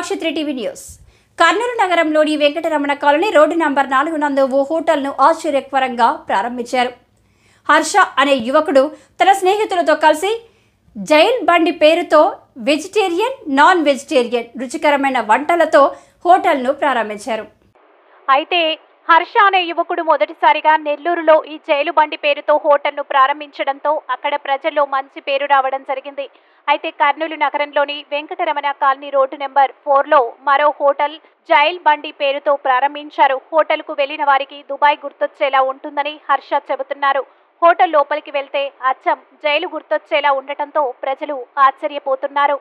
సాక్షి 3 TV news. Kurnool నగరంలోని Venkataramana colony road number 4 నందు ఓ హోటల్ను ఆశ్చర్యకరంగా ప్రారంభించారు. హర్ష అనే యువకుడు తన స్నేహితులతో కలిసి జైల్ బండి పేరుతో వెజిటేరియన్, నాన్ వెజిటేరియన్ రుచికరమైన వంటలతో హోటల్ను ప్రారంభించారు. అయితే హర్ష అనే యువకుడు మొదటిసారిగా నెల్లూరులో ఈ జైలు బండి పేరుతో హోటల్ను ప్రారంభించడంతో అక్కడ ప్రజల్లో మంచి పేరు రావడం జరిగింది. అయితే కర్నూలు నగరంలోని వెంకటరమణ కాలనీ రోడ్డు నెంబర్ 4లో మరో హోటల్ జైల్ బండి పేరుతో ప్రారంభించారు. హోటల్కు వెళ్లిన వారికి దుబాయ్ గుర్తొచ్చేలా ఉంటుందని హర్ష చెబుతున్నారు. హోటల్ లోపలికి వెళ్తే అచ్చం జైలు గుర్తొచ్చేలా ఉండటంతో ప్రజలు ఆశ్చర్యపోతున్నారు.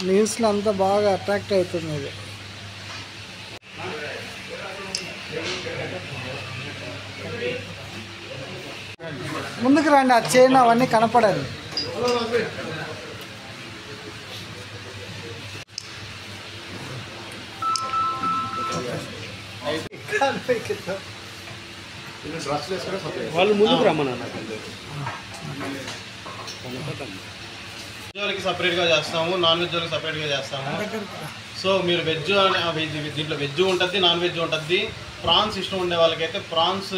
న్యూస్లో అంతా బాగా అట్రాక్ట్ అవుతుంది. ఇది ముందుకు రండి, ఆ చైన్ అవన్నీ కనపడాలి. వాళ్ళు ముందుకు రమ్మన్నారు. వెజ్ వాళ్ళకి సపరేట్గా చేస్తాము, నాన్ వెజ్ వాళ్ళకి సపరేట్గా చేస్తాము. సో మీరు వెజ్ దీంట్లో వెజ్ ఉంటుంది, నాన్ వెజ్ ఉంటుంది. ప్రాన్స్ ఇష్టం ఉండే వాళ్ళకైతే ప్రాన్స్,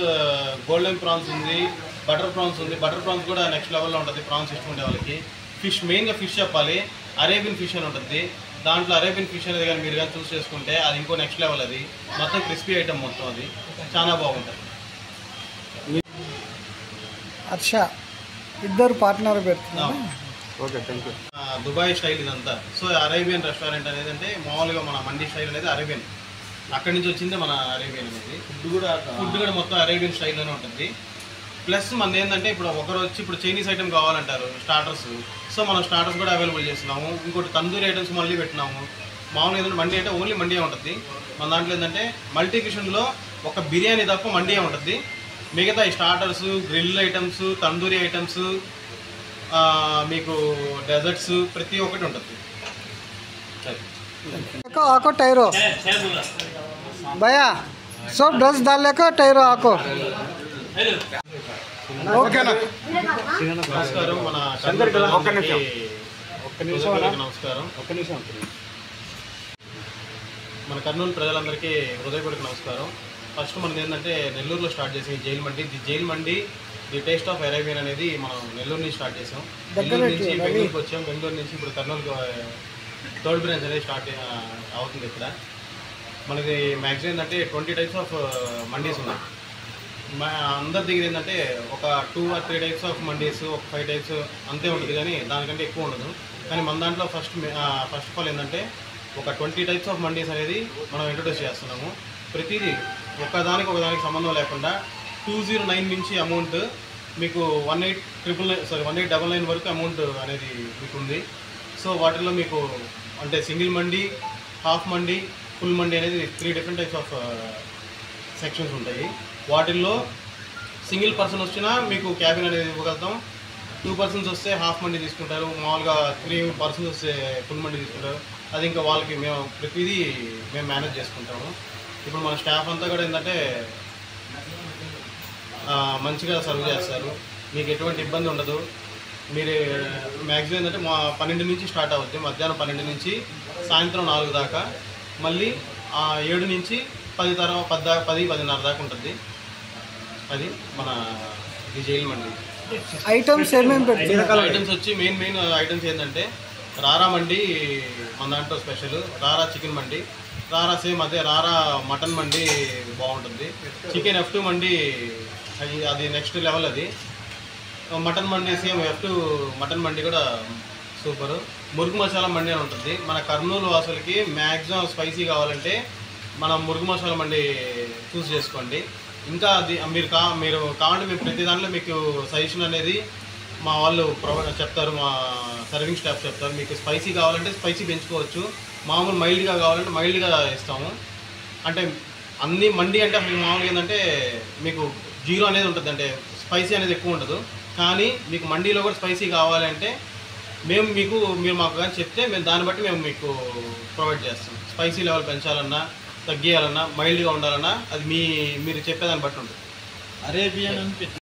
గోల్డెన్ ప్రాన్స్ ఉంది, బటర్ ప్రాన్స్ ఉంది. బటర్ ప్రాన్స్ కూడా నెక్స్ట్ లెవెల్లో ఉంటుంది ప్రాన్స్ ఇష్టం ఉండే వాళ్ళకి. ఫిష్, మెయిన్గా ఫిష్ చెప్పాలి, అరేబియన్ ఫిష్ అని ఉంటుంది. దాంట్లో అరేబియన్ ఫిష్ అనేది కానీ మీరు కానీ చూస్ చేసుకుంటే అది ఇంకో నెక్స్ట్ లెవెల్. అది మొత్తం క్రిస్పీ ఐటమ్, మొత్తం అది చాలా బాగుంటుంది. హర్ష ఇద్దరు పార్ట్నర్ పెడుతున్నారు. Okay, thank you. Dubai style ఇదంతా. సో అరేబియన్ రెస్టారెంట్ అనేది అంటే మామూలుగా మన మండీ స్టైల్ అనేది అరేబియన్, అక్కడి నుంచి వచ్చిందే మన అరేబియన్ అనేది. ఫుడ్ కూడా మొత్తం అరేబియన్ స్టైల్లోనే ఉంటుంది. ప్లస్ మన ఏంటంటే ఇప్పుడు ఒకరు వచ్చి ఇప్పుడు చైనీస్ ఐటమ్ కావాలంటారు, స్టార్టర్స్. సో మనం స్టార్టర్స్ కూడా అవైలబుల్ చేస్తున్నాము. ఇంకోటి తందూరి ఐటమ్స్ మళ్ళీ పెట్టినాము. మామూలుగా ఏంటంటే మండీ అంటే ఓన్లీ మండీ ఉంటుంది. మన దాంట్లో ఏంటంటే మల్టీ కిచెన్లో ఒక బిర్యానీ తప్ప మండీ ఉంటుంది. మిగతా ఈ starters, grill items, tandoori items, మీకు డెజర్ట్స్ ప్రతి ఒక్కటి ఉంటుంది. ఆకో టైరో భయా सब ड्रेस डालने को टैरो आको. ఓకేనా? నమస్కారం. మన మన కర్నూలు ప్రజలందరికీ హృదయపూర్వక నమస్కారం. ఫస్ట్ మనది ఏంటంటే నెల్లూరులో స్టార్ట్ చేసాం jail mandi. Jail mandi the taste of Arabian అనేది మనం నెల్లూరు నుంచి స్టార్ట్ చేసాం. నెల్లూరు నుంచి బెంగళూరుకి వచ్చాం. బెంగళూరు నుంచి ఇప్పుడు కర్నూలుకి థర్డ్ బ్రాంచ్ అనేది స్టార్ట్ అవుతుంది. ఇక్కడ మనకి మ్యాక్సిమం ఏంటంటే 20 టైప్స్ ఆఫ్ మండీస్ ఉన్నాయి. అందరి దగ్గర ఏంటంటే ఒక 2 or 3 టైప్స్ ఆఫ్ మండీస్, ఒక 5 టైప్స్ అంతే ఉంటుంది, కానీ దానికంటే ఎక్కువ ఉండదు. కానీ మన దాంట్లో ఫస్ట్ ఆఫ్ ఆల్ ఏంటంటే ఒక 20 టైప్స్ ఆఫ్ మండీస్ అనేది మనం ఇంట్రొడ్యూస్ చేస్తున్నాము. ప్రతిదీ ఒకదానికి సంబంధం లేకుండా 209 నుంచి అమౌంట్ మీకు 1899 వరకు అమౌంట్ అనేది మీకు ఉంది. సో వాటిల్లో మీకు అంటే single mandi, half mandi, full mandi అనేది 3 డిఫరెంట్ టైప్స్ ఆఫ్ సెక్షన్స్ ఉంటాయి. వాటిల్లో సింగిల్ పర్సన్ వచ్చినా మీకు క్యాబిన్ అనేది ఇవ్వగలుగుతాం. 2 పర్సన్స్ వస్తే హాఫ్ మండీ తీసుకుంటారు. మామూలుగా 3 పర్సన్స్ వస్తే ఫుల్ మండీ తీసుకుంటారు. అది ఇంకా వాళ్ళకి మేము ప్రతిదీ మేము మేనేజ్ చేసుకుంటాము. ఇప్పుడు మన స్టాఫ్ అంతా కూడా ఏంటంటే మంచిగా సర్వ్ చేస్తారు. మీకు ఎటువంటి ఇబ్బంది ఉండదు. మీరు మ్యాక్సిమం ఏంటంటే 12 నుంచి స్టార్ట్ అవుద్ది, మధ్యాహ్నం 12 నుంచి సాయంత్రం 4 దాకా. మళ్ళీ 7 నుంచి 10-10:30 దాకా ఉంటుంది. అది మన జైల్ మండి. ఐటమ్స్ ఏమేమి పెడతారు? ఐటమ్స్ వచ్చి మెయిన్ ఐటమ్స్ ఏంటంటే రారా మండి మన దాంట్లో స్పెషల్. రారా చికెన్ మండి, రారా సేమ్ అదే రారా మటన్ మండి బాగుంటుంది. చికెన్ F2 మండి అది నెక్స్ట్ లెవెల్. అది మటన్ మండి సేమ్ F2 మటన్ మండి కూడా సూపర్. మురుగు మసాలా మండి అని ఉంటుంది. మన కర్నూలు వాసులకి మ్యాక్సిమం స్పైసీ కావాలంటే మనం మురుగు మసాలా మండి చూస్ చేసుకోండి. ఇంకా అది మీరు కావాలంటే మేము ప్రతి దాంట్లో మీకు సజెషన్ అనేది మా వాళ్ళు చెప్తారు, మా సర్వింగ్ స్టాఫ్ చెప్తారు. మీకు స్పైసీ కావాలంటే స్పైసీ పెంచుకోవచ్చు, మామూలు మైల్డ్గా కావాలంటే మైల్డ్గా ఇస్తాము. అంటే అన్ని మండి అంటే అసలు మామూలుగా ఏంటంటే మీకు జీరో అనేది ఉంటుంది, అంటే స్పైసీ అనేది ఎక్కువ ఉండదు. కానీ మీకు మండీలో కూడా స్పైసీ కావాలంటే మీరు మాకు కానీ చెప్తే మేము దాన్ని బట్టి మేము మీకు ప్రొవైడ్ చేస్తాం. స్పైసీ లెవెల్ పెంచాలన్నా తగ్గియాలన్నా మైల్డ్గా ఉండాలన్నా అది మీరు చెప్పేదాన్ని బట్టి ఉంటుంది. అరేబియన్